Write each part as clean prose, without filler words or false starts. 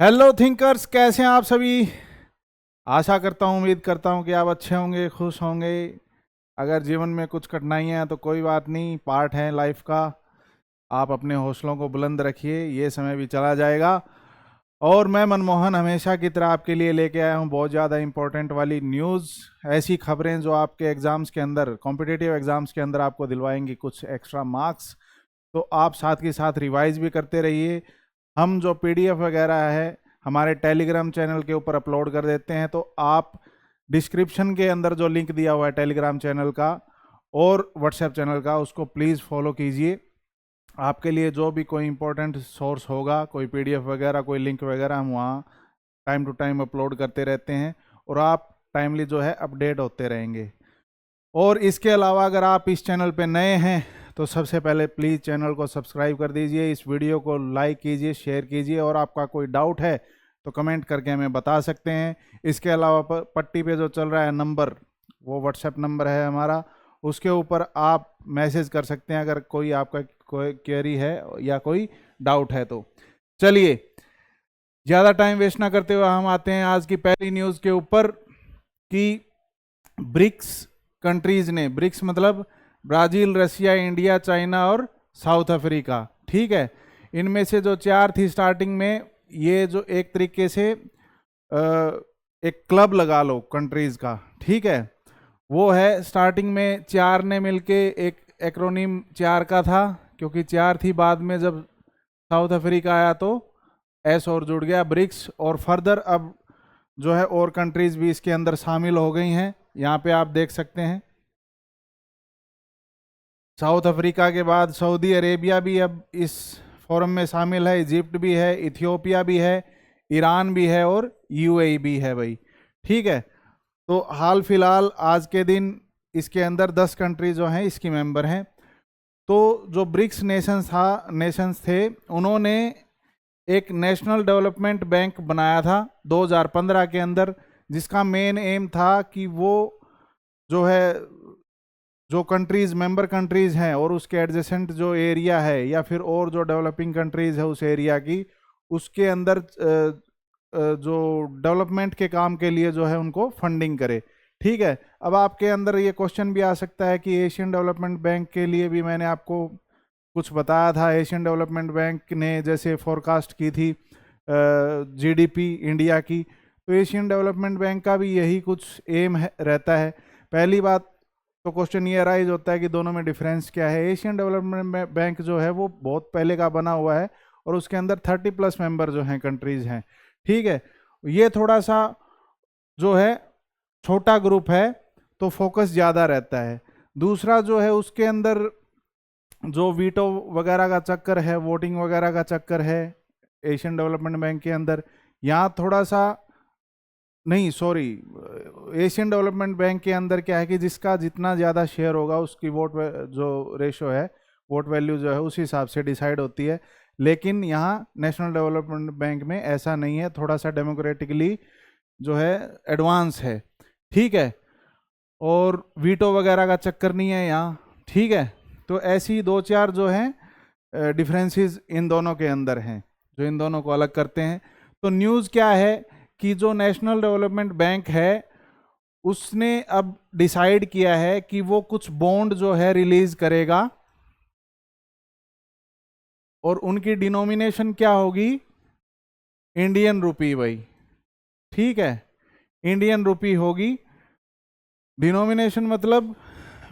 Hello thinkers, कैसे हैं आप सभी। आशा करता हूँ, उम्मीद करता हूँ कि आप अच्छे होंगे, खुश होंगे। अगर जीवन में कुछ कठिनाइयाँ हैं तो कोई बात नहीं, पार्ट है लाइफ का। आप अपने हौसलों को बुलंद रखिए, ये समय भी चला जाएगा। और मैं मनमोहन हमेशा की तरह आपके लिए लेके आया हूँ बहुत ज़्यादा इंपॉर्टेंट वाली न्यूज़, ऐसी खबरें जो आपके एग्ज़ाम्स के अंदर, कॉम्पिटिटिव एग्ज़ाम्स के अंदर आपको दिलवाएंगी कुछ एक्स्ट्रा मार्क्स। तो आप साथ के साथ रिवाइज भी करते रहिए। हम जो पीडीएफ वगैरह है हमारे टेलीग्राम चैनल के ऊपर अपलोड कर देते हैं, तो आप डिस्क्रिप्शन के अंदर जो लिंक दिया हुआ है टेलीग्राम चैनल का और व्हाट्सएप चैनल का, उसको प्लीज़ फॉलो कीजिए। आपके लिए जो भी कोई इंपॉर्टेंट सोर्स होगा, कोई पीडीएफ वगैरह, कोई लिंक वगैरह, हम वहाँ टाइम टू टाइम अपलोड करते रहते हैं और आप टाइमली जो है अपडेट होते रहेंगे। और इसके अलावा अगर आप इस चैनल पे नए हैं तो सबसे पहले प्लीज़ चैनल को सब्सक्राइब कर दीजिए, इस वीडियो को लाइक कीजिए, शेयर कीजिए, और आपका कोई डाउट है तो कमेंट करके हमें बता सकते हैं। इसके अलावा पट्टी पे जो चल रहा है नंबर, वो व्हाट्सएप नंबर है हमारा, उसके ऊपर आप मैसेज कर सकते हैं अगर कोई आपका कोई क्वेरी है या कोई डाउट है तो। चलिए, ज़्यादा टाइम वेस्ट ना करते हुए हम आते हैं आज की पहली न्यूज़ के ऊपर कि ब्रिक्स कंट्रीज ने, ब्रिक्स मतलब ब्राज़ील, रशिया, इंडिया, चाइना और साउथ अफ्रीका, ठीक है, इनमें से जो चार थी स्टार्टिंग में, ये जो एक तरीके से एक क्लब लगा लो कंट्रीज का, ठीक है, वो है। स्टार्टिंग में चार ने मिलके एक एक्रोनिम चार का था, क्योंकि चार थी, बाद में जब साउथ अफ्रीका आया तो एस और जुड़ गया, ब्रिक्स। और फर्दर अब जो है और कंट्रीज भी इसके अंदर शामिल हो गई हैं। यहाँ पे आप देख सकते हैं, साउथ अफ्रीका के बाद सऊदी अरेबिया भी अब इस फोरम में शामिल है, इजिप्ट भी है, इथियोपिया भी है, ईरान भी है और यूएई भी है भाई, ठीक है। तो हाल फिलहाल आज के दिन इसके अंदर 10 कंट्री जो हैं इसकी मेंबर हैं। तो जो ब्रिक्स नेशंस थे, उन्होंने एक नेशनल डेवलपमेंट बैंक बनाया था 2015 के अंदर, जिसका मेन एम था कि वो जो है, जो कंट्रीज मेंबर कंट्रीज हैं और उसके एडजेसेंट जो एरिया है या फिर और जो डेवलपिंग कंट्रीज है उस एरिया की, उसके अंदर जो डेवलपमेंट के काम के लिए जो है उनको फंडिंग करे, ठीक है। अब आपके अंदर ये क्वेश्चन भी आ सकता है कि एशियन डेवलपमेंट बैंक के लिए भी मैंने आपको कुछ बताया था। एशियन डेवलपमेंट बैंक ने जैसे फोरकास्ट की थी जीडीपी इंडिया की, तो एशियन डेवलपमेंट बैंक का भी यही कुछ एम रहता है। पहली बात तो क्वेश्चन ये अराइज होता है कि दोनों में डिफरेंस क्या है। एशियन डेवलपमेंट बैंक जो है वो बहुत पहले का बना हुआ है और उसके अंदर 30+ मेंबर जो हैं कंट्रीज हैं, ठीक है। ये थोड़ा सा जो है छोटा ग्रुप है तो फोकस ज़्यादा रहता है। दूसरा जो है उसके अंदर जो वीटो वगैरह का चक्कर है, वोटिंग वगैरह का चक्कर है एशियन डेवलपमेंट बैंक के अंदर, यहाँ थोड़ा सा नहीं, सॉरी, एशियन डेवलपमेंट बैंक के अंदर क्या है कि जिसका जितना ज़्यादा शेयर होगा उसकी जो रेशो है, वोट वैल्यू जो है उस हिसाब से डिसाइड होती है। लेकिन यहाँ नेशनल डेवलपमेंट बैंक में ऐसा नहीं है, थोड़ा सा डेमोक्रेटिकली जो है एडवांस है, ठीक है। और वीटो वगैरह का चक्कर नहीं है यहाँ, ठीक है। तो ऐसी दो चार जो हैं डिफरेंसेस इन दोनों के अंदर हैं जो इन दोनों को अलग करते हैं। तो न्यूज़ क्या है कि जो नेशनल डेवलपमेंट बैंक है उसने अब डिसाइड किया है कि वो कुछ बॉन्ड जो है रिलीज करेगा और उनकी डिनोमिनेशन क्या होगी, इंडियन रुपी भाई, ठीक है, इंडियन रुपी होगी। डिनोमिनेशन मतलब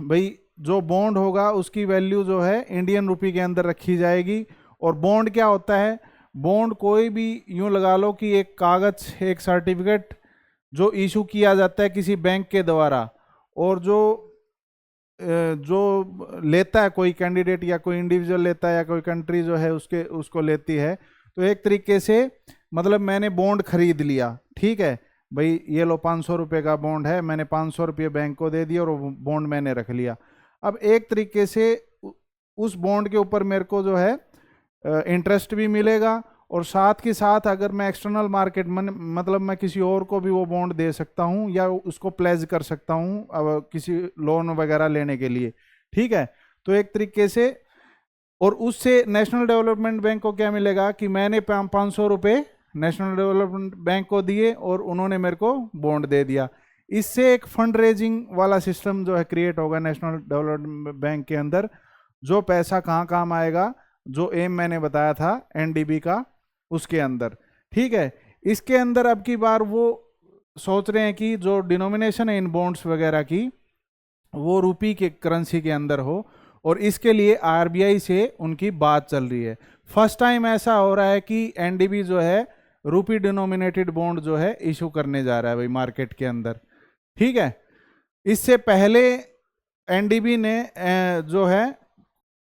भाई जो बॉन्ड होगा उसकी वैल्यू जो है इंडियन रुपी के अंदर रखी जाएगी। और बॉन्ड क्या होता है, बॉन्ड कोई भी, यूं लगा लो कि एक कागज, एक सर्टिफिकेट जो इशू किया जाता है किसी बैंक के द्वारा, और जो लेता है कोई कैंडिडेट या कोई इंडिविजुअल लेता है या कोई कंट्री जो है उसको लेती है। तो एक तरीके से मतलब मैंने बॉन्ड खरीद लिया, ठीक है भाई, ये लो 500 रुपये का बॉन्ड है, मैंने 500 रुपये बैंक को दे दिया और बॉन्ड मैंने रख लिया। अब एक तरीके से उस बॉन्ड के ऊपर मेरे को जो है इंटरेस्ट भी मिलेगा, और साथ के साथ अगर मैं एक्सटर्नल मार्केट मतलब मैं किसी और को भी वो बॉन्ड दे सकता हूँ या उसको प्लेज कर सकता हूँ अब किसी लोन वगैरह लेने के लिए, ठीक है। तो एक तरीके से, और उससे नेशनल डेवलपमेंट बैंक को क्या मिलेगा कि मैंने 500 रुपये नेशनल डेवलपमेंट बैंक को दिए और उन्होंने मेरे को बॉन्ड दे दिया। इससे एक फंड रेजिंग वाला सिस्टम जो है क्रिएट होगा नेशनल डेवलपमेंट बैंक के अंदर। जो पैसा कहाँ काम आएगा, जो एम मैंने बताया था एनडीबी का, उसके अंदर। ठीक है, इसके अंदर अब की बार वो सोच रहे हैं कि जो डिनोमिनेशन है इन बॉन्ड्स वगैरह की वो रूपी के करेंसी के अंदर हो, और इसके लिए आरबीआई से उनकी बात चल रही है। फर्स्ट टाइम ऐसा हो रहा है कि एनडीबी जो है रूपी डिनोमिनेटेड बॉन्ड जो है इशू करने जा रहा है भाई मार्केट के अंदर। ठीक है, इससे पहले एनडीबी ने जो है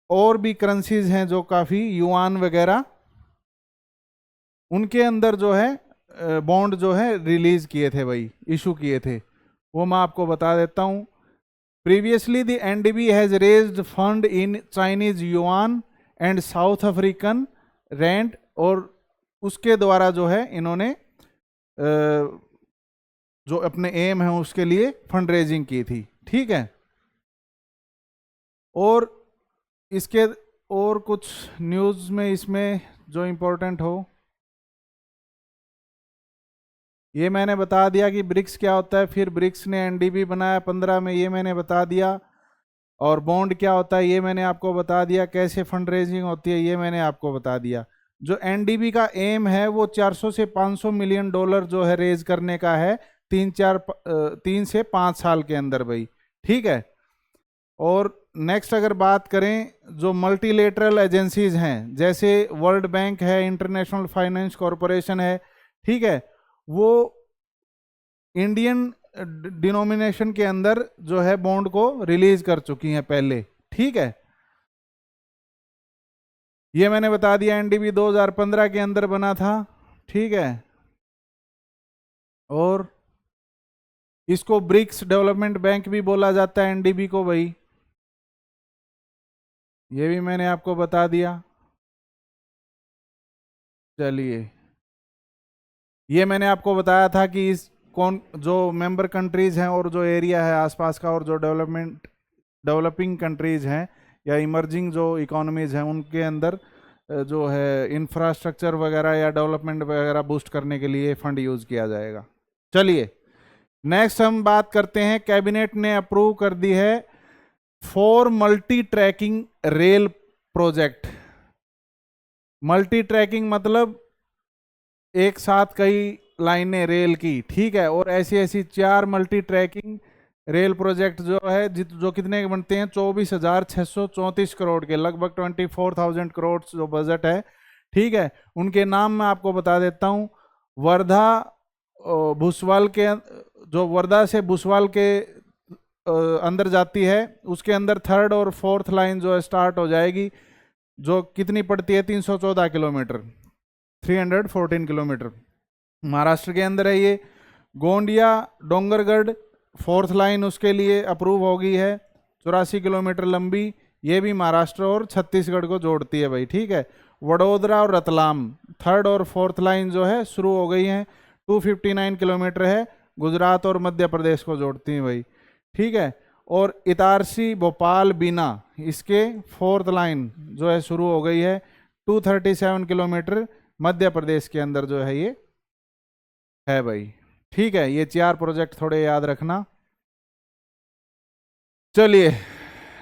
और भी करेंसीज हैं जो काफ़ी युआन वगैरह, उनके अंदर जो है बॉन्ड जो है रिलीज किए थे भाई, इशू किए थे। वो मैं आपको बता देता हूँ। Previously the NDB has raised fund in Chinese yuan and south African rent, और उसके द्वारा जो है इन्होंने जो अपने एम है उसके लिए फंड रेजिंग की थी। ठीक है, और इसके और कुछ न्यूज़ में इसमें जो इम्पोर्टेंट हो, ये मैंने बता दिया कि ब्रिक्स क्या होता है, फिर ब्रिक्स ने एनडीबी बनाया 15 में, ये मैंने बता दिया। और बॉन्ड क्या होता है ये मैंने आपको बता दिया, कैसे फंड रेजिंग होती है ये मैंने आपको बता दिया। जो एनडीबी का एम है वो 400 से 500 मिलियन डॉलर जो है रेज करने का है 3 से 5 साल के अंदर भाई। ठीक है, और नेक्स्ट अगर बात करें जो मल्टीलेटरल एजेंसीज हैं, जैसे वर्ल्ड बैंक है, इंटरनेशनल फाइनेंस कॉरपोरेशन है, ठीक है, वो इंडियन डिनोमिनेशन के अंदर जो है बॉन्ड को रिलीज कर चुकी हैं पहले। ठीक है, ये मैंने बता दिया एनडीबी 2015 के अंदर बना था। ठीक है, और इसको ब्रिक्स डेवलपमेंट बैंक भी बोला जाता है एनडीबी को भाई, ये भी मैंने आपको बता दिया। चलिए, ये मैंने आपको बताया था कि इस कौन जो मेंबर कंट्रीज हैं और जो एरिया है आसपास का, और जो डेवलपिंग कंट्रीज हैं या इमर्जिंग जो इकोनॉमीज हैं, उनके अंदर जो है इंफ्रास्ट्रक्चर वगैरह या डेवलपमेंट वगैरह बूस्ट करने के लिए फंड यूज किया जाएगा। चलिए, नेक्स्ट हम बात करते हैं, कैबिनेट ने अप्रूव कर दी है 4 multi tracking rail project. Multi tracking मतलब एक साथ कई लाइनें रेल की। ठीक है, और ऐसी ऐसी 4 मल्टी ट्रैकिंग रेल प्रोजेक्ट जो है जो कितने के बनते हैं 24,634 करोड़ के, लगभग 24,000 करोड़ जो बजट है। ठीक है, उनके नाम मैं आपको बता देता हूँ। वर्धा भुसवाल के, जो वर्धा से भुसवाल के अंदर जाती है, उसके अंदर 3rd और 4th लाइन जो है स्टार्ट हो जाएगी, जो कितनी पड़ती है 314 किलोमीटर, 314 किलोमीटर महाराष्ट्र के अंदर है ये। गोंडिया डोंगरगढ़ 4th लाइन उसके लिए अप्रूव हो गई है, 84 किलोमीटर लंबी, ये भी महाराष्ट्र और छत्तीसगढ़ को जोड़ती है भाई। ठीक है, वडोदरा और रतलाम 3rd और 4th लाइन जो है शुरू हो गई हैं, 259 किलोमीटर है, गुजरात और मध्य प्रदेश को जोड़ती हैं भाई। ठीक है, और इटारसी भोपाल बीना, इसके 4th लाइन जो है शुरू हो गई है, 237 किलोमीटर मध्य प्रदेश के अंदर जो है ये है भाई। ठीक है, ये 4 प्रोजेक्ट थोड़े याद रखना। चलिए,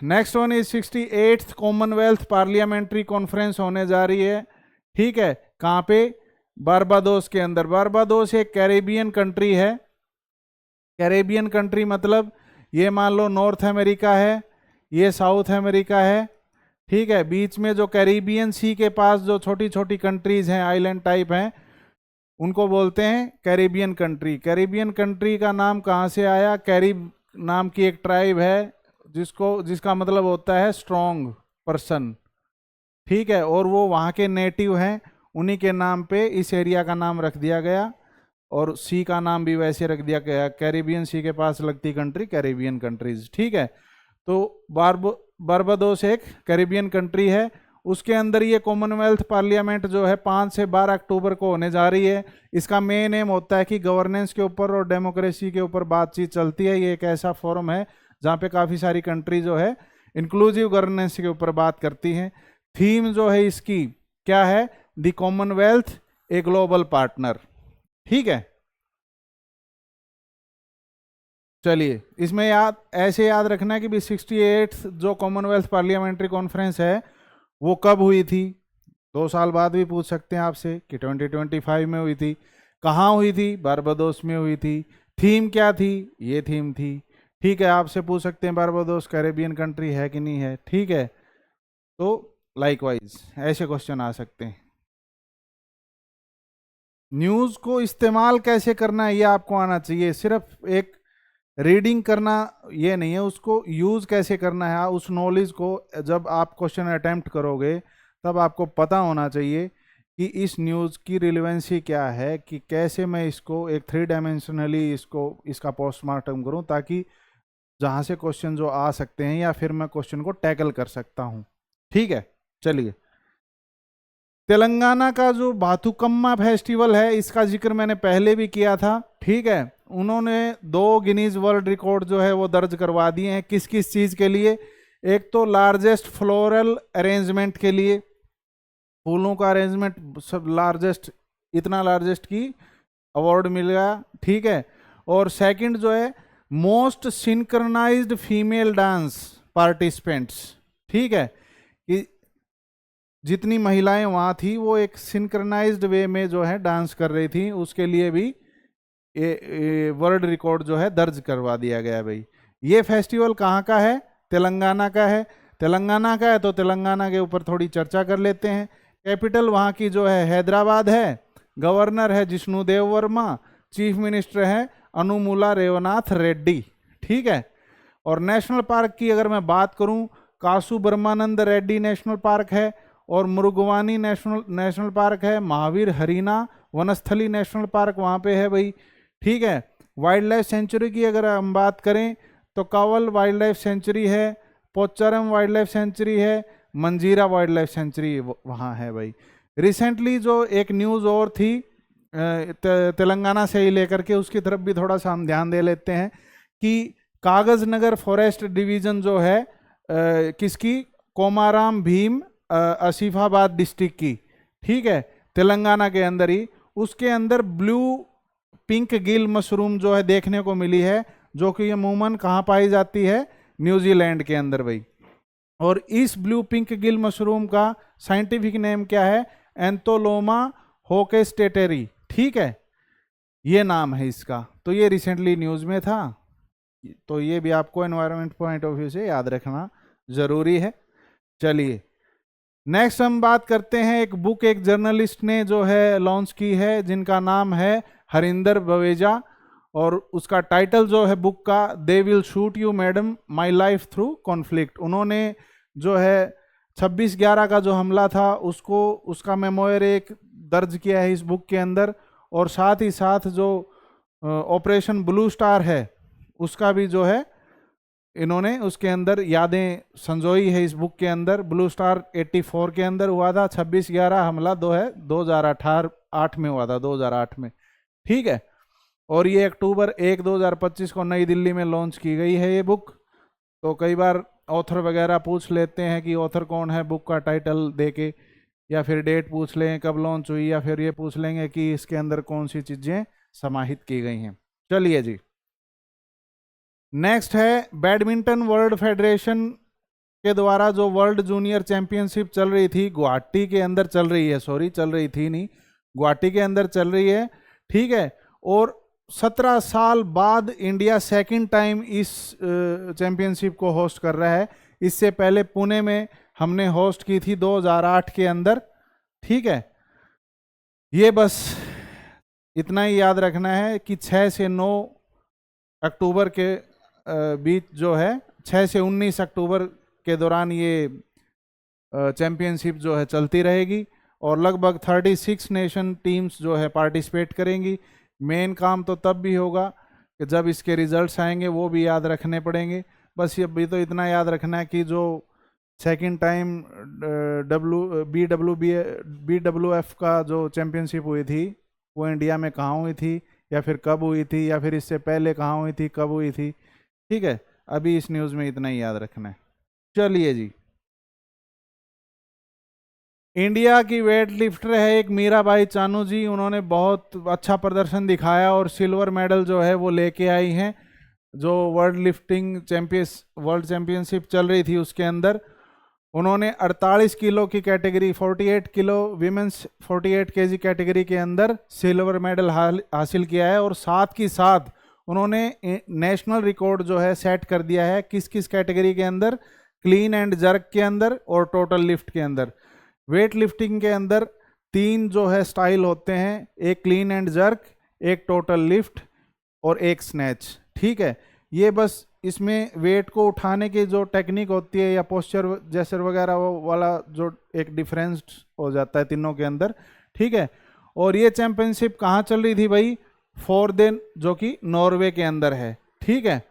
next one is 68th Commonwealth parliamentary conference होने जा रही है। ठीक है, कहाँ पे? बारबाडोस के अंदर। बारबाडोस एक कैरेबियन कंट्री है। कैरेबियन कंट्री मतलब ये मान लो नॉर्थ अमेरिका है, ये साउथ अमेरिका है। ठीक है, बीच में जो कैरेबियन सी के पास जो छोटी छोटी कंट्रीज हैं, आइलैंड टाइप हैं, उनको बोलते हैं कैरेबियन कंट्री। कैरेबियन कंट्री का नाम कहाँ से आया? कैरिब नाम की एक ट्राइब है जिसका मतलब होता है स्ट्रॉन्ग पर्सन। ठीक है, और वो वहाँ के नेटिव हैं, उन्हीं के नाम पे इस एरिया का नाम रख दिया गया, और सी का नाम भी वैसे रख दिया गया, कैरेबियन सी के पास लगती कंट्री कैरेबियन कंट्रीज। ठीक है, तो बारबाडोस एक कैरेबियन कंट्री है। उसके अंदर ये कॉमनवेल्थ पार्लियामेंट जो है 5 से 12 अक्टूबर को होने जा रही है। इसका मेन एम होता है कि गवर्नेंस के ऊपर और डेमोक्रेसी के ऊपर बातचीत चलती है। ये एक ऐसा फोरम है जहाँ पे काफ़ी सारी कंट्री जो है इंक्लूसिव गवर्नेंस के ऊपर बात करती हैं। थीम जो है इसकी क्या है? The Commonwealth a global partner. ठीक है, चलिए इसमें याद ऐसे याद रखना है कि भी 68th जो कॉमनवेल्थ पार्लियामेंट्री कॉन्फ्रेंस है वो कब हुई थी। 2 साल बाद भी पूछ सकते हैं आपसे कि 2025 में हुई थी। कहाँ हुई थी? बारबाडोस में हुई थी। थीम क्या थी? ये थीम थी। ठीक है, आपसे पूछ सकते हैं बारबाडोस कैरेबियन कंट्री है कि नहीं है। ठीक है, तो लाइकवाइज ऐसे क्वेश्चन आ सकते हैं। न्यूज़ को इस्तेमाल कैसे करना है ये आपको आना चाहिए, सिर्फ एक रीडिंग करना ये नहीं है, उसको यूज़ कैसे करना है, उस नॉलेज को जब आप क्वेश्चन अटेम्प्ट करोगे तब आपको पता होना चाहिए कि इस न्यूज़ की रिलेवेंसी क्या है, कि कैसे मैं इसको एक 3 डायमेंशनली इसको इसका पोस्टमार्टम करूं, ताकि जहां से क्वेश्चन जो आ सकते हैं या फिर मैं क्वेश्चन को टैकल कर सकता हूं। ठीक है, चलिए तेलंगाना का जो बाथुकम्मा फेस्टिवल है इसका जिक्र मैंने पहले भी किया था। ठीक है, उन्होंने 2 गिनीज वर्ल्ड रिकॉर्ड जो है वो दर्ज करवा दिए हैं। किस किस चीज़ के लिए? एक तो लार्जेस्ट फ्लोरल अरेंजमेंट के लिए, फूलों का अरेंजमेंट सब लार्जेस्ट, इतना लार्जेस्ट की अवार्ड मिलेगा। ठीक है, और सेकंड जो है most synchronised female dance participants. ठीक है, कि जितनी महिलाएं वहाँ थी वो एक सिंक्रनाइज्ड वे में जो है डांस कर रही थी, उसके लिए भी वर्ल्ड रिकॉर्ड जो है दर्ज करवा दिया गया भाई। ये फेस्टिवल कहाँ का है? तेलंगाना का है। तेलंगाना का है तो तेलंगाना के ऊपर थोड़ी चर्चा कर लेते हैं। कैपिटल वहाँ की जो है हैदराबाद है। गवर्नर है जिष्णुदेव वर्मा। चीफ मिनिस्टर है अनुमुला रेवनाथ रेड्डी। ठीक है, और नेशनल पार्क की अगर मैं बात करूं, कासु ब्रह्मानंद रेड्डी नेशनल पार्क है, और मुरुगवानी नेशनल पार्क है, महावीर हरीना वनस्थली नेशनल पार्क वहाँ पे है भाई। ठीक है, वाइल्ड लाइफ सेंचुरी की अगर हम बात करें तो कावल वाइल्ड लाइफ सेंचुरी है, पोचारम वाइल्ड लाइफ सेंचुरी है, मंजीरा वाइल्ड लाइफ सेंचुरी वहाँ है भाई। रिसेंटली जो एक न्यूज़ और थी तेलंगाना से ही लेकर के, उसकी तरफ भी थोड़ा सा हम ध्यान दे लेते हैं कि कागज नगर फॉरेस्ट डिवीजन जो है किसकी? कोमाराम भीम आसिफाबाद डिस्ट्रिक्ट की। ठीक है, तेलंगाना के अंदर ही, उसके अंदर ब्लू पिंक गिल मशरूम जो है देखने को मिली है, जो कि अमूमन कहाँ पाई जाती है? न्यूजीलैंड के अंदर भाई। और इस ब्लू पिंक गिल मशरूम का साइंटिफिक नेम क्या है? एंथोलोमा होकेस्टेटेरी। ठीक है, ये नाम है इसका। तो ये रिसेंटली न्यूज़ में था, तो ये भी आपको एनवायरनमेंट पॉइंट ऑफ व्यू से याद रखना जरूरी है। चलिए नेक्स्ट हम बात करते हैं, एक बुक एक जर्नलिस्ट ने जो है लॉन्च की है, जिनका नाम है हरिंदर बवेजा, और उसका टाइटल जो है बुक का, they will shoot you madam my life through conflict. उन्होंने जो है 26/11 का जो हमला था उसको, उसका मेमोयर एक दर्ज किया है इस बुक के अंदर, और साथ ही साथ जो ऑपरेशन ब्लू स्टार है उसका भी जो है इन्होंने उसके अंदर यादें संजोई है इस बुक के अंदर। ब्लू स्टार 84 के अंदर हुआ था, 26/11 हमला 2008 में हुआ था, 2008 में। ठीक है, और ये अक्टूबर 1 2025 को नई दिल्ली में लॉन्च की गई है ये बुक। तो कई बार ऑथर वगैरह पूछ लेते हैं कि ऑथर कौन है, बुक का टाइटल दे के, या फिर डेट पूछ लें कब लॉन्च हुई, या फिर ये पूछ लेंगे कि इसके अंदर कौन सी चीज़ें समाहित की गई हैं। चलिए जी, नेक्स्ट है बैडमिंटन वर्ल्ड फेडरेशन के द्वारा जो वर्ल्ड जूनियर चैंपियनशिप चल रही थी, गुवाहाटी के अंदर चल रही है, सॉरी चल रही थी नहीं, गुवाहाटी के अंदर चल रही है। ठीक है, और 17 साल बाद इंडिया सेकंड टाइम इस चैंपियनशिप को होस्ट कर रहा है। इससे पहले पुणे में हमने होस्ट की थी 2008 के अंदर। ठीक है, ये बस इतना ही याद रखना है कि 6 से 9 अक्टूबर के बीच जो है, 6 से 19 अक्टूबर के दौरान ये चैंपियनशिप जो है चलती रहेगी, और लगभग 36 नेशन टीम्स जो है पार्टिसिपेट करेंगी। मेन काम तो तब भी होगा कि जब इसके रिजल्ट्स आएंगे, वो भी याद रखने पड़ेंगे। बस ये भी तो इतना याद रखना है कि जो सेकंड टाइम BWF का जो चैंपियनशिप हुई थी वो इंडिया में कहाँ हुई थी, या फिर कब हुई थी, या फिर इससे पहले कहाँ हुई थी, कब हुई थी। ठीक है, अभी इस न्यूज़ में इतना ही याद रखना है। चलिए जी। इंडिया की वेट लिफ्टर है एक मीराबाई चानू जी, उन्होंने बहुत अच्छा प्रदर्शन दिखाया और सिल्वर मेडल जो है वो लेके आई हैं। जो वर्ल्ड चैंपियनशिप चल रही थी उसके अंदर उन्होंने 48 किलो की category, 48 kilo women's 48 KG category के अंदर सिल्वर मेडल हासिल किया है। और साथ ही साथ उन्होंने नेशनल रिकॉर्ड जो है सेट कर दिया है। किस किस कैटेगरी के अंदर? क्लीन एंड जर्क के अंदर और टोटल लिफ्ट के अंदर। वेट लिफ्टिंग के अंदर 3 जो है स्टाइल होते हैं, एक क्लीन एंड जर्क, एक टोटल लिफ्ट और एक स्नैच। ठीक है, ये बस इसमें वेट को उठाने की जो टेक्निक होती है या पोस्चर जैसे वगैरह वो वाला जो एक डिफरेंस हो जाता है तीनों के अंदर। ठीक है, और ये चैंपियनशिप कहाँ चल रही थी भाई? फोरदेन, जो कि नॉर्वे के अंदर है। ठीक है,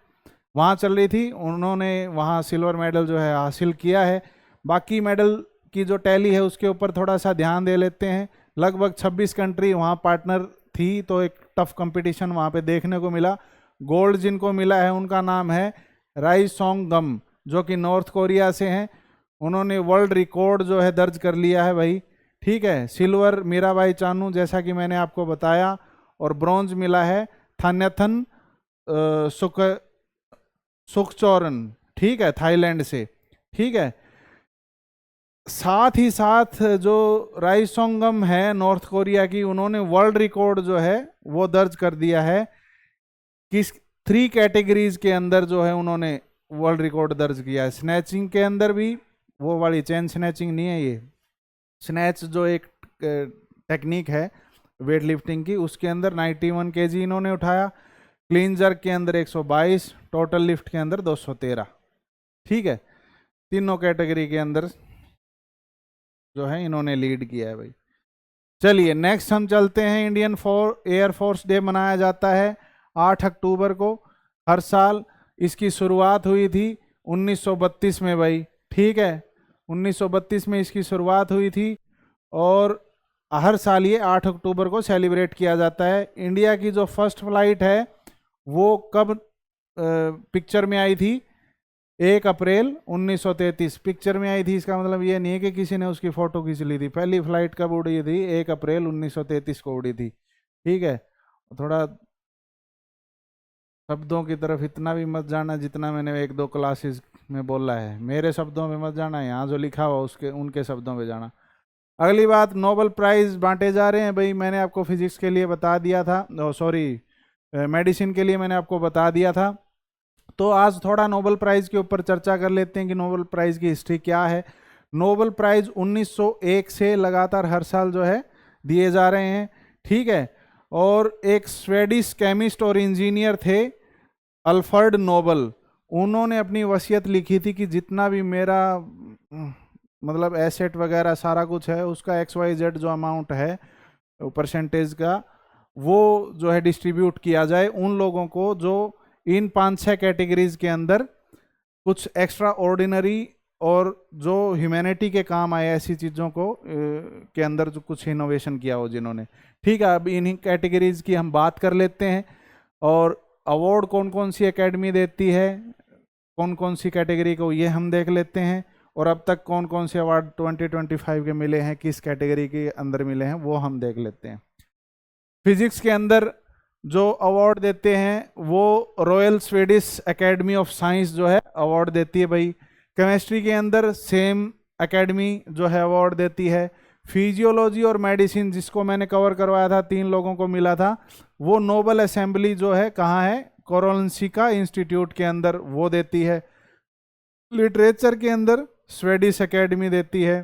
वहाँ चल रही थी, उन्होंने वहाँ सिल्वर मेडल जो है हासिल किया है। बाकी मेडल की जो टैली है उसके ऊपर थोड़ा सा ध्यान दे लेते हैं। लगभग 26 कंट्री वहाँ पार्टनर थी, तो एक टफ कंपटीशन वहाँ पे देखने को मिला। गोल्ड जिनको मिला है उनका नाम है राई सोंग गम, जो कि नॉर्थ कोरिया से हैं। उन्होंने वर्ल्ड रिकॉर्ड जो है दर्ज कर लिया है भाई। ठीक है, सिल्वर मीराबाई चानू जैसा कि मैंने आपको बताया, और ब्रॉन्ज मिला है थान्याथन सुखचौरन, ठीक है, थाईलैंड से। ठीक है, साथ ही साथ जो राइसोंगम है नॉर्थ कोरिया की, उन्होंने वर्ल्ड रिकॉर्ड जो है वो दर्ज कर दिया है। किस 3 कैटेगरीज के अंदर जो है उन्होंने वर्ल्ड रिकॉर्ड दर्ज किया है। स्नैचिंग के अंदर भी, वो वाली चेन स्नैचिंग नहीं है, ये स्नैच जो एक टेक्निक है वेट लिफ्टिंग की, उसके अंदर 91 केजी इन्होंने उठाया। क्लीन जर्क के अंदर 122, टोटल लिफ्ट के अंदर 213। ठीक है, तीनों कैटेगरी के अंदर जो है इन्होंने लीड किया है भाई। चलिए नेक्स्ट हम चलते हैं। इंडियन एयरफोर्स डे मनाया जाता है 8 अक्टूबर को हर साल। इसकी शुरुआत हुई थी 1932 में भाई। ठीक है, 1932 में इसकी शुरुआत हुई थी और हर साल ये 8 अक्टूबर को सेलिब्रेट किया जाता है। इंडिया की जो फर्स्ट फ्लाइट है वो कब पिक्चर में आई थी? 1 अप्रैल 1933 पिक्चर में आई थी। इसका मतलब ये नहीं है कि किसी ने उसकी फोटो खींच ली थी। पहली फ्लाइट कब उड़ी थी? 1 अप्रैल 1933 को उड़ी थी। ठीक है, थोड़ा शब्दों की तरफ इतना भी मत जाना जितना मैंने 1-2 क्लासेस में बोला है। मेरे शब्दों में मत जाना, यहाँ जो लिखा हुआ उसके उनके शब्दों में जाना। अगली बात, नोबेल प्राइज बांटे जा रहे हैं भाई। मैंने आपको फिजिक्स के लिए बता दिया था, सॉरी मेडिसिन के लिए मैंने आपको बता दिया था। तो आज थोड़ा नोबेल प्राइज के ऊपर चर्चा कर लेते हैं कि नोबेल प्राइज की हिस्ट्री क्या है। नोबेल प्राइज 1901 से लगातार हर साल जो है दिए जा रहे हैं। ठीक है, और एक स्वेडिश केमिस्ट और इंजीनियर थे अल्फ्रेड नोबल, उन्होंने अपनी वसीयत लिखी थी कि जितना भी मेरा मतलब एसेट वगैरह सारा कुछ है उसका XYZ जो अमाउंट है परसेंटेज का, वो जो है डिस्ट्रीब्यूट किया जाए उन लोगों को जो इन 5-6 कैटेगरीज के अंदर कुछ एक्स्ट्रा ऑर्डिनरी और जो ह्यूमैनिटी के काम आए ऐसी चीज़ों को के अंदर जो कुछ इनोवेशन किया हो जिन्होंने। ठीक है, अब इन्हीं कैटेगरीज की हम बात कर लेते हैं और अवार्ड कौन कौन सी एकेडमी देती है, कौन कौन सी कैटेगरी को, ये हम देख लेते हैं। और अब तक कौन कौन से अवार्ड 2025 के मिले हैं, किस कैटेगरी के अंदर मिले हैं, वो हम देख लेते हैं। फिजिक्स के अंदर जो अवार्ड देते हैं वो royal Swedish academy of science जो है अवार्ड देती है भाई। केमिस्ट्री के अंदर सेम एकेडमी जो है अवार्ड देती है। फिजियोलॉजी और मेडिसिन जिसको मैंने कवर करवाया था, 3 लोगों को मिला था, वो नोबल असेंबली जो है कहाँ है? कोरोलिंस्का इंस्टीट्यूट के अंदर वो देती है। लिटरेचर के अंदर स्वीडिश एकेडमी देती है।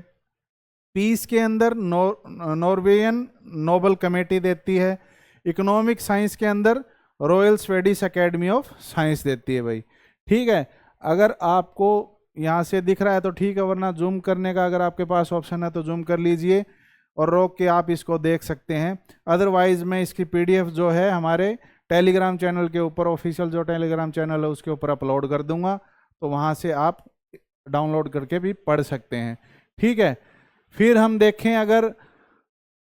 पीस के अंदर नॉर्वेजियन नोबल कमेटी देती है। इकोनॉमिक साइंस के अंदर royal Swedish academy of science देती है भाई। ठीक है, अगर आपको यहाँ से दिख रहा है तो ठीक है, वरना जूम करने का अगर आपके पास ऑप्शन है तो जूम कर लीजिए और रोक के आप इसको देख सकते हैं। अदरवाइज मैं इसकी PDF जो है हमारे टेलीग्राम चैनल के ऊपर, ऑफिशियल जो टेलीग्राम चैनल है उसके ऊपर अपलोड कर दूंगा, तो वहाँ से आप डाउनलोड करके भी पढ़ सकते हैं। ठीक है, फिर हम देखें अगर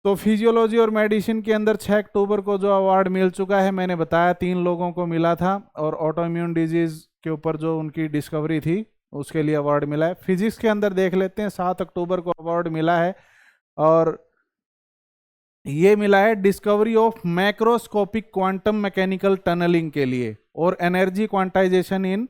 तो फिजियोलॉजी और मेडिसिन के अंदर 6 अक्टूबर को जो अवार्ड मिल चुका है, मैंने बताया 3 लोगों को मिला था, और ऑटोइम्यून डिजीज के ऊपर जो उनकी डिस्कवरी थी उसके लिए अवार्ड मिला है। फिजिक्स के अंदर देख लेते हैं, 7 अक्टूबर को अवार्ड मिला है और ये मिला है discovery of macroscopic quantum mechanical tunnelling के लिए और energy quantisation in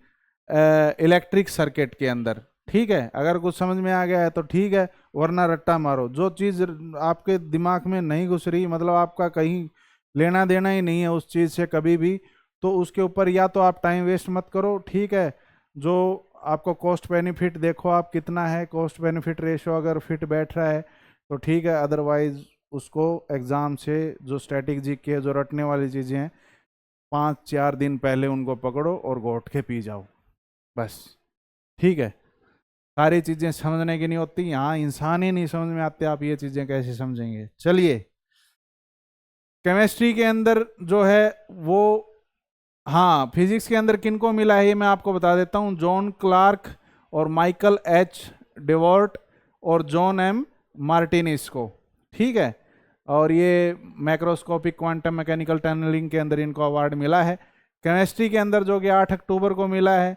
electric circuit के अंदर। ठीक है, अगर कुछ समझ में आ गया है तो ठीक है, वरना रट्टा मारो। जो चीज़ आपके दिमाग में नहीं घुस रही, मतलब आपका कहीं लेना देना ही नहीं है उस चीज़ से कभी भी, तो उसके ऊपर या तो आप टाइम वेस्ट मत करो। ठीक है, जो आपको कॉस्ट बेनिफिट देखो आप कितना है, कॉस्ट बेनिफिट रेशो अगर फिट बैठ रहा है तो ठीक है, अदरवाइज उसको एग्ज़ाम से जो स्टैटिक जीके है, जो रटने वाली चीज़ें हैं, 5-4 दिन पहले उनको पकड़ो और घोट के पी जाओ बस। ठीक है, सारी चीज़ें समझने की नहीं होती, यहाँ इंसान ही नहीं समझ में आते, आप ये चीज़ें कैसे समझेंगे। चलिए, केमिस्ट्री के अंदर जो है वो, हाँ, फिजिक्स के अंदर किनको मिला है ये मैं आपको बता देता हूँ। जॉन क्लार्क और माइकल एच डेवॉर्ट और जॉन एम मार्टिनिस को। ठीक है, और ये मैक्रोस्कोपिक क्वांटम मैकेनिकल टनलिंग के अंदर इनको अवार्ड मिला है। केमिस्ट्री के अंदर जो कि 8 अक्टूबर को मिला है,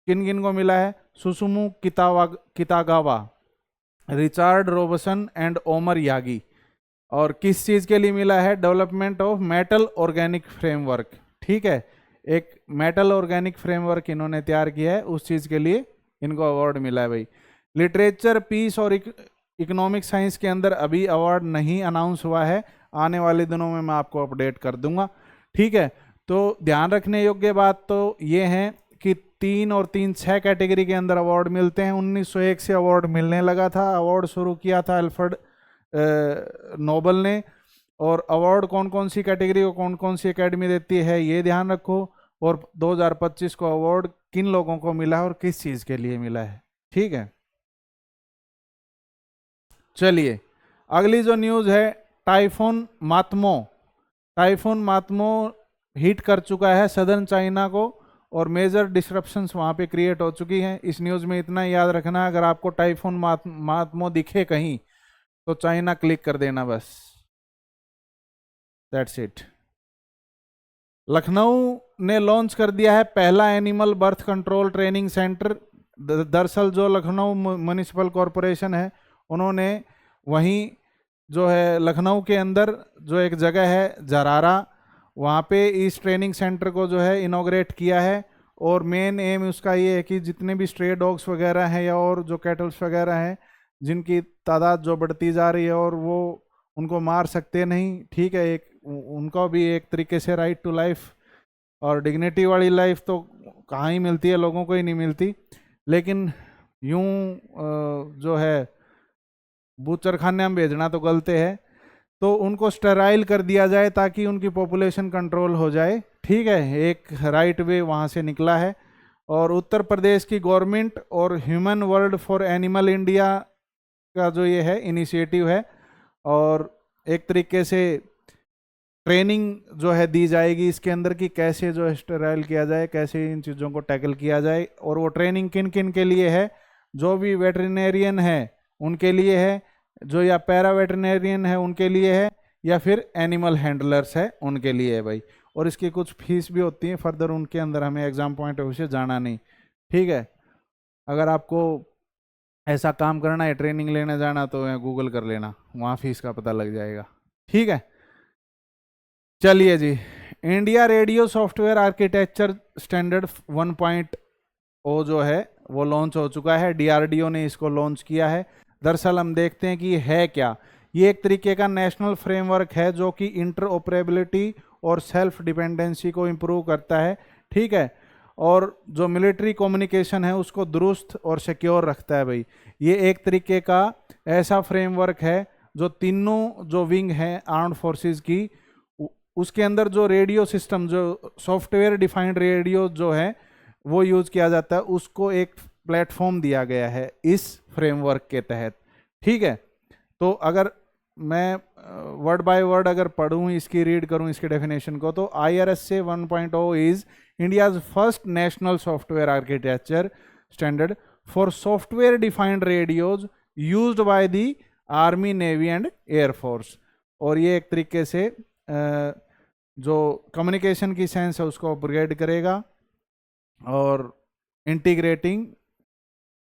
किन किन को मिला है? Susumu Kitagawa, Richard Robson and Omar Yaghi. और किस चीज़ के लिए मिला है? Development of metal organic framework. ठीक है, एक मेटल ऑर्गेनिक फ्रेमवर्क इन्होंने तैयार किया है, उस चीज़ के लिए इनको अवार्ड मिला है भाई। लिटरेचर, पीस और इकोनॉमिक साइंस के अंदर अभी अवार्ड नहीं अनाउंस हुआ है, आने वाले दिनों में मैं आपको अपडेट कर दूंगा। ठीक है, तो ध्यान रखने योग्य बात तो ये है कि 3 और 3 6 कैटेगरी के अंदर अवार्ड मिलते हैं। 1901 से अवार्ड मिलने लगा था, अवार्ड शुरू किया था अल्फ्रेड नोबल ने। और अवार्ड कौन कौन सी कैटेगरी को कौन कौन सी एकेडमी देती है ये ध्यान रखो। और 2025 को अवार्ड किन लोगों को मिला है और किस चीज़ के लिए मिला है। ठीक है, चलिए अगली जो न्यूज़ है, टाइफून मातमो। टाइफून मातमो हिट कर चुका है सदर्न चाइना को और मेजर डिस्ट्रप्शंस वहाँ पे क्रिएट हो चुकी हैं। इस न्यूज़ में इतना याद रखना, अगर आपको टाइफून मातमो दिखे कहीं तो चाइना क्लिक कर देना बस, दैट्स इट। लखनऊ ने लॉन्च कर दिया है पहला animal birth control training centre. दरअसल जो लखनऊ म्युनिसिपल कॉरपोरेशन है, उन्होंने वहीं जो है लखनऊ के अंदर जो एक जगह है जरारा, वहाँ पे इस ट्रेनिंग सेंटर को जो है इनॉग्रेट किया है। और मेन एम उसका ये है कि जितने भी स्ट्रे डॉग्स वगैरह हैं या और जो कैटल्स वगैरह हैं जिनकी तादाद जो बढ़ती जा रही है और वो उनको मार सकते नहीं। ठीक है, एक उनको भी एक तरीके से राइट टू लाइफ और डिग्निटी वाली लाइफ तो कहाँ ही मिलती है, लोगों को ही नहीं मिलती। लेकिन यूं जो है बूचर खाने में भेजना तो गलत है, तो उनको स्टेराइल कर दिया जाए ताकि उनकी पॉपुलेशन कंट्रोल हो जाए। ठीक है, एक राइट वे वहाँ से निकला है। और उत्तर प्रदेश की गवर्नमेंट और human world for animal India का जो ये है इनिशिएटिव है, और एक तरीके से ट्रेनिंग जो है दी जाएगी इसके अंदर कि कैसे जो है स्टेराइल किया जाए, कैसे इन चीज़ों को टैकल किया जाए। और वो ट्रेनिंग किन किन के लिए है? जो भी वेटरिनेरियन है उनके लिए है, जो या पैरा वेटरिनेरियन है उनके लिए है, या फिर एनिमल हैंडलर्स है उनके लिए है भाई। और इसकी कुछ फीस भी होती है, फर्दर उनके अंदर हमें एग्जाम पॉइंट ऑफ व्यू से जाना नहीं। ठीक है, अगर आपको ऐसा काम करना है, ट्रेनिंग लेने जाना, तो गूगल कर लेना, वहाँ फीस का पता लग जाएगा। ठीक है, चलिए जी, India radio software architecture standard 1.0 जो है वो लॉन्च हो चुका है। डीआरडीओ ने इसको लॉन्च किया है। दरअसल हम देखते हैं कि ये है क्या। ये एक तरीके का नेशनल फ्रेमवर्क है जो कि इंटरऑपरेबिलिटी और सेल्फ डिपेंडेंसी को इम्प्रूव करता है। ठीक है, और जो मिलिट्री कम्युनिकेशन है उसको दुरुस्त और सिक्योर रखता है भाई। ये एक तरीके का ऐसा फ्रेमवर्क है जो तीनों जो विंग हैं आर्म्ड फोर्सेस की, उसके अंदर जो रेडियो सिस्टम, जो सॉफ्टवेयर डिफाइंड रेडियो जो है वो यूज़ किया जाता है, उसको एक प्लेटफॉर्म दिया गया है इस फ्रेमवर्क के तहत। ठीक है, तो अगर मैं वर्ड बाय वर्ड अगर पढ़ूँ, इसकी रीड करूँ इसके डेफिनेशन को, तो IRSA 1.0 is India's first national software architecture standard for software defined radios used by the army, navy and air force. और ये एक तरीके से जो कम्युनिकेशन की सेंस है उसको अपग्रेड करेगा और इंटीग्रेटिंग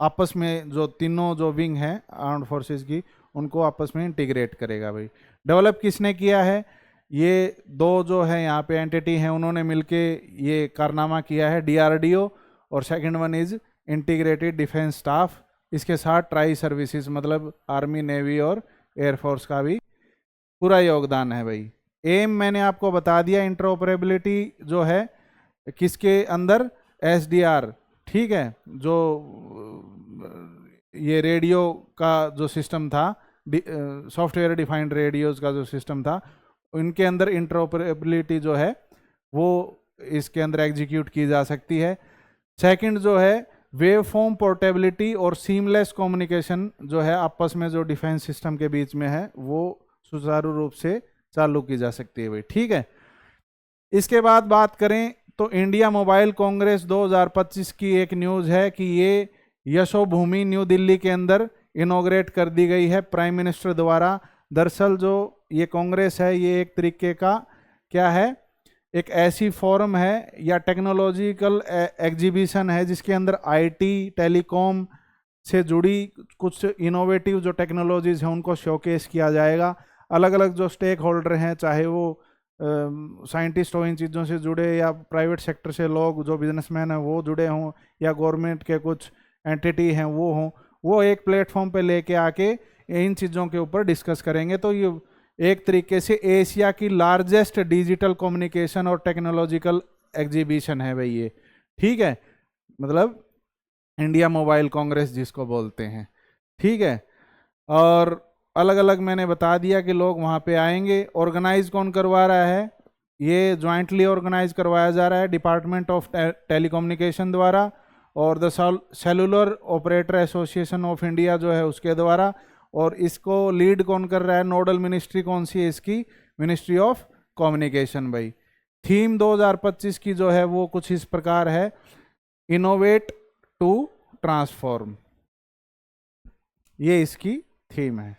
आपस में जो तीनों जो विंग हैं आर्म्ड फोर्सेस की उनको आपस में इंटीग्रेट करेगा भाई। डेवलप किसने किया है? ये दो जो है यहाँ पे एंटिटी हैं, उन्होंने मिलके ये कारनामा किया है, डीआरडीओ, और second one is integrated defence staff. इसके साथ ट्राई सर्विसेज मतलब आर्मी, नेवी और एयरफोर्स का भी पूरा योगदान है भाई। एम मैंने आपको बता दिया, इंटरऑपरेबिलिटी जो है किसके अंदर? एसडीआर, ठीक है, जो ये रेडियो का जो सिस्टम था, सॉफ्टवेयर डिफाइंड रेडियोज का जो सिस्टम था, उनके अंदर इंटरऑपरेबिलिटी जो है वो इसके अंदर एग्जीक्यूट की जा सकती है। सेकंड जो है वेव फॉर्म पोर्टेबिलिटी और सीमलेस कम्युनिकेशन जो है आपस में जो डिफेंस सिस्टम के बीच में है वो सुचारू रूप से चालू की जा सकती है भाई, ठीक है। इसके बाद बात करें तो इंडिया मोबाइल कांग्रेस 2025 की एक न्यूज़ है कि ये यशोभूमि न्यू दिल्ली के अंदर इनॉग्रेट कर दी गई है प्राइम मिनिस्टर द्वारा। दरअसल जो ये कांग्रेस है ये एक तरीके का क्या है, एक ऐसी फोरम है या टेक्नोलॉजिकल एग्जीबिशन है जिसके अंदर आईटी, टेलीकॉम से जुड़ी कुछ इनोवेटिव जो टेक्नोलॉजीज हैं उनको शोकेस किया जाएगा। अलग अलग जो स्टेक होल्डर हैं, चाहे वो साइंटिस्ट हो इन चीज़ों से जुड़े, या प्राइवेट सेक्टर से लोग जो बिजनेसमैन हैं वो जुड़े हों, या गवर्नमेंट के कुछ एंटिटी हैं वो हों, वो एक प्लेटफॉर्म पे लेके आके इन चीज़ों के ऊपर डिस्कस करेंगे। तो ये एक तरीके से एशिया की लार्जेस्ट डिजिटल कम्युनिकेशन और टेक्नोलॉजिकल एग्जीबिशन है भाई ये, ठीक है, मतलब इंडिया मोबाइल कांग्रेस जिसको बोलते हैं, ठीक है। और अलग अलग मैंने बता दिया कि लोग वहाँ पे आएंगे। ऑर्गेनाइज कौन करवा रहा है? ये ज्वाइंटली ऑर्गेनाइज करवाया जा रहा है डिपार्टमेंट ऑफ टेलीकम्युनिकेशन द्वारा और the cellular operator association of India जो है उसके द्वारा। और इसको लीड कौन कर रहा है? नोडल मिनिस्ट्री कौन सी है इसकी? मिनिस्ट्री ऑफ कम्युनिकेशन भाई। थीम 2025 की जो है वो कुछ इस प्रकार है, इनोवेट टू ट्रांसफॉर्म, ये इसकी थीम है।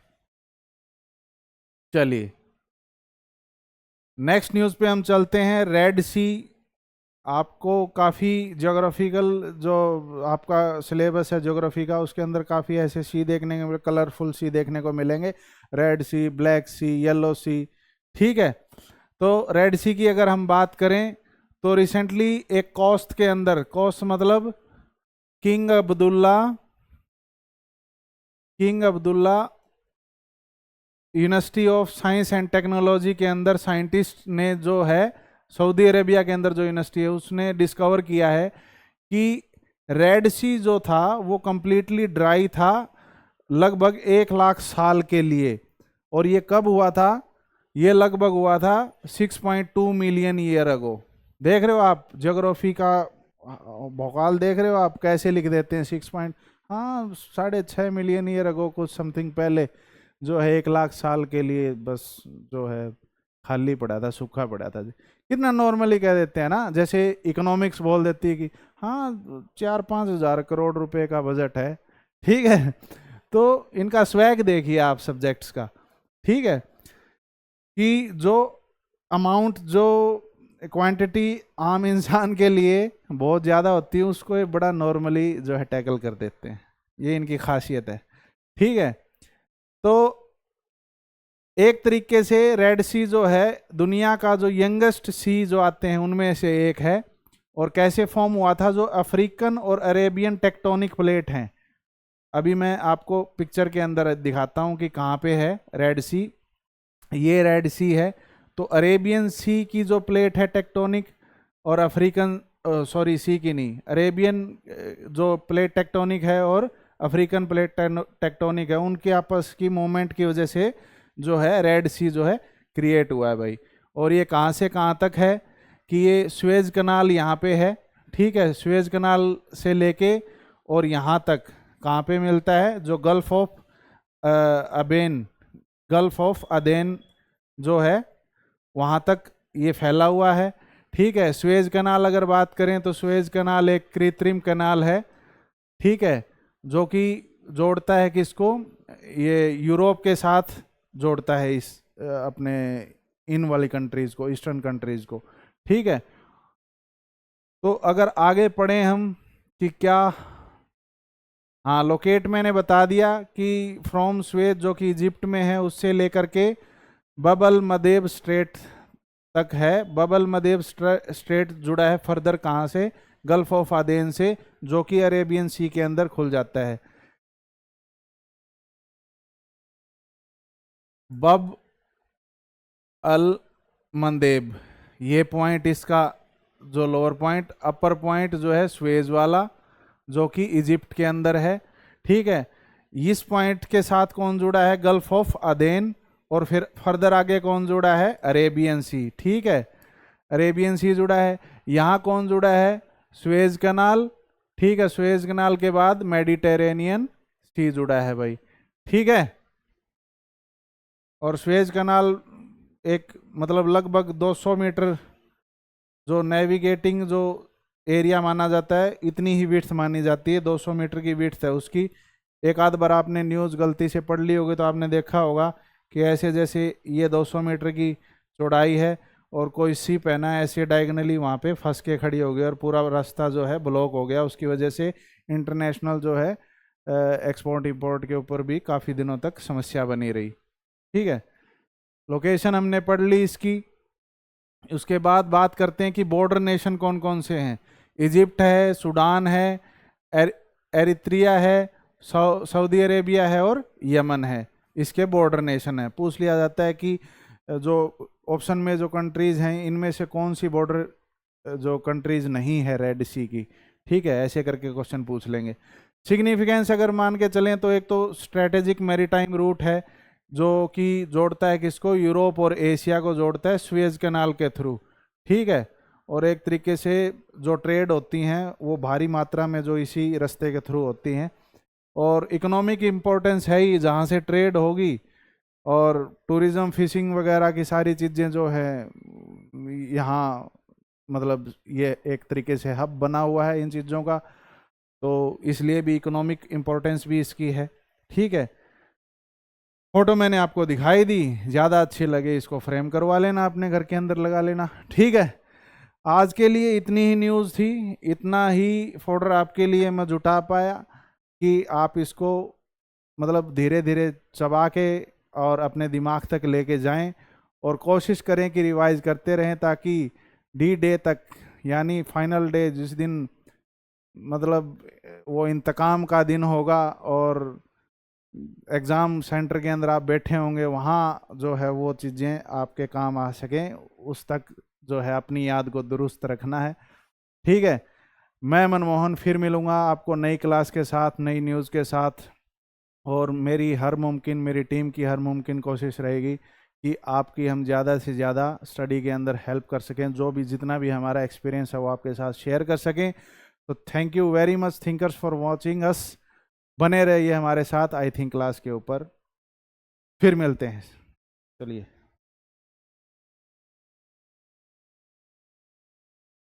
चलिए नेक्स्ट न्यूज़ पे हम चलते हैं। रेड सी, आपको काफ़ी ज्योग्राफिकल जो आपका सिलेबस है ज्योग्राफी का उसके अंदर काफ़ी ऐसे सी देखने को, कलरफुल सी देखने को मिलेंगे, रेड सी, ब्लैक सी, येलो सी, ठीक है। तो रेड सी की अगर हम बात करें तो रिसेंटली एक कोस्ट के अंदर, कोस्ट मतलब king Abdullah University of science and technology के अंदर साइंटिस्ट ने जो है सऊदी अरेबिया के अंदर जो यूनिवर्सिटी है उसने डिस्कवर किया है कि रेड सी जो था वो कंप्लीटली ड्राई था लगभग 1 लाख साल के लिए। और ये कब हुआ था? ये लगभग हुआ था 6.2 मिलियन ईयर अगो। देख रहे हो आप ज्योग्राफी का भौकाल, देख रहे हो आप कैसे लिख देते हैं 6.6 मिलियन ईयर अगो, कुछ समथिंग पहले जो है 1 लाख साल के लिए बस जो है खाली पड़ा था, सूखा पड़ा था। कितना नॉर्मली कह देते हैं ना, जैसे इकोनॉमिक्स बोल देती है कि हाँ 4-5 हज़ार करोड़ रुपए का बजट है, ठीक है। तो इनका स्वैग देखिए आप सब्जेक्ट्स का, ठीक है, कि जो अमाउंट, जो क्वांटिटी आम इंसान के लिए बहुत ज़्यादा होती है उसको ये बड़ा नॉर्मली जो है टैकल कर देते हैं, ये इनकी खासियत है, ठीक है। तो एक तरीके से रेड सी जो है दुनिया का जो यंगेस्ट सी जो आते हैं उनमें से एक है। और कैसे फॉर्म हुआ था? जो अफ्रीकन और अरेबियन टेक्टोनिक प्लेट हैं, अभी मैं आपको पिक्चर के अंदर दिखाता हूं कि कहाँ पे है रेड सी। ये रेड सी है, तो अरेबियन सी की जो प्लेट है टेक्टोनिक, और अफ्रीकन सॉरी सी की नहीं, अरेबियन जो प्लेट टेक्टोनिक है और अफ्रीकन प्लेट टेक्टोनिक है, उनके आपस की मूवमेंट की वजह से जो है रेड सी जो है क्रिएट हुआ है भाई। और ये कहाँ से कहाँ तक है कि ये स्वेज कनाल यहाँ पे है, ठीक है, स्वेज कनाल से लेके और यहाँ तक कहाँ पे मिलता है? जो गल्फ ऑफ अदेन जो है वहाँ तक ये फैला हुआ है, ठीक है। स्वेज कनाल अगर बात करें तो स्वेज कनाल एक कृत्रिम कनाल है, ठीक है, जो कि जोड़ता है किसको? ये यूरोप के साथ जोड़ता है इस अपने इन वाली कंट्रीज को, ईस्टर्न कंट्रीज को, ठीक है। तो अगर आगे पढ़ें हम कि क्या हाँ, लोकेट मैंने बता दिया कि फ्रॉम स्वेज जो कि इजिप्ट में है उससे लेकर के बबल मदेब स्ट्रेट तक है। बबल मदेब स्ट्रेट जुड़ा है फर्दर कहाँ से? गल्फ ऑफ आदेन से, जो कि अरेबियन सी के अंदर खुल जाता है। बब अल मंदेब, ये पॉइंट इसका जो लोअर पॉइंट, अपर पॉइंट जो है स्वेज वाला जो कि इजिप्ट के अंदर है। ठीक है, इस पॉइंट के साथ कौन जुड़ा है? Gulf of Aden. और फिर फर्दर आगे कौन जुड़ा है? Arabian Sea. ठीक है, अरेबियन सी जुड़ा है। यहाँ कौन जुड़ा है? स्वेज कनाल। ठीक है, स्वेज कनाल के बाद मेडिटेरेनियन सी जुड़ा है भाई। ठीक है, और स्वेज कनाल एक मतलब लगभग 200 मीटर जो नेविगेटिंग जो एरिया माना जाता है, इतनी ही विड्थ मानी जाती है, 200 मीटर की विड्थ है उसकी। एक आध बार आपने न्यूज़ गलती से पढ़ ली होगी तो आपने देखा होगा कि ऐसे जैसे ये 200 मीटर की चौड़ाई है और कोई शिप है ना ऐसे डायगनली वहाँ पे फंस के खड़ी हो गई और पूरा रास्ता जो है ब्लॉक हो गया। उसकी वजह से इंटरनेशनल जो है एक्सपोर्ट इंपोर्ट के ऊपर भी काफ़ी दिनों तक समस्या बनी रही। ठीक है, लोकेशन हमने पढ़ ली इसकी। उसके बाद बात करते हैं कि बॉर्डर नेशन कौन कौन से हैं। इजिप्ट है, सूडान है, एरित्रिया है, सऊदी अरेबिया है और यमन है। इसके बॉर्डर नेशन है। पूछ लिया जाता है कि जो ऑप्शन में जो कंट्रीज हैं इनमें से कौन सी बॉर्डर जो कंट्रीज नहीं है रेड सी की। ठीक है, ऐसे करके क्वेश्चन पूछ लेंगे। सिग्निफिकेंस अगर मान के चलें तो एक तो स्ट्रेटेजिक मैरीटाइम रूट है जो कि जोड़ता है किसको? यूरोप और एशिया को जोड़ता है सुएज कैनाल के थ्रू। ठीक है, और एक तरीके से जो ट्रेड होती हैं वो भारी मात्रा में जो इसी रास्ते के थ्रू होती हैं। और इकोनॉमिक इम्पोर्टेंस है ही, जहाँ से ट्रेड होगी और टूरिज्म फिशिंग वगैरह की सारी चीज़ें जो है यहाँ मतलब ये एक तरीके से हब बना हुआ है इन चीज़ों का, तो इसलिए भी इकोनॉमिक इम्पोर्टेंस भी इसकी है। ठीक है, फोटो मैंने आपको दिखाई दी, ज़्यादा अच्छी लगे इसको फ्रेम करवा लेना, अपने घर के अंदर लगा लेना। ठीक है, आज के लिए इतनी ही न्यूज़ थी, इतना ही फोल्डर आपके लिए मैं जुटा पाया कि आप इसको मतलब धीरे धीरे चबा के और अपने दिमाग तक लेके जाएं और कोशिश करें कि रिवाइज करते रहें ताकि डी डे तक यानी फाइनल डे जिस दिन मतलब वो इंतकाम का दिन होगा और एग्ज़ाम सेंटर के अंदर आप बैठे होंगे, वहाँ जो है वो चीज़ें आपके काम आ सकें, उस तक जो है अपनी याद को दुरुस्त रखना है। ठीक है, मैं मनमोहन फिर मिलूँगा आपको नई क्लास के साथ, नई न्यूज़ के साथ। और मेरी टीम की हर मुमकिन कोशिश रहेगी कि आपकी हम ज़्यादा से ज़्यादा स्टडी के अंदर हेल्प कर सकें, जो भी जितना भी हमारा एक्सपीरियंस है वो आपके साथ शेयर कर सकें। तो thank you very much thinkers for watching us. बने रहिए हमारे साथ आई थिंक क्लास के ऊपर। फिर मिलते हैं, चलिए।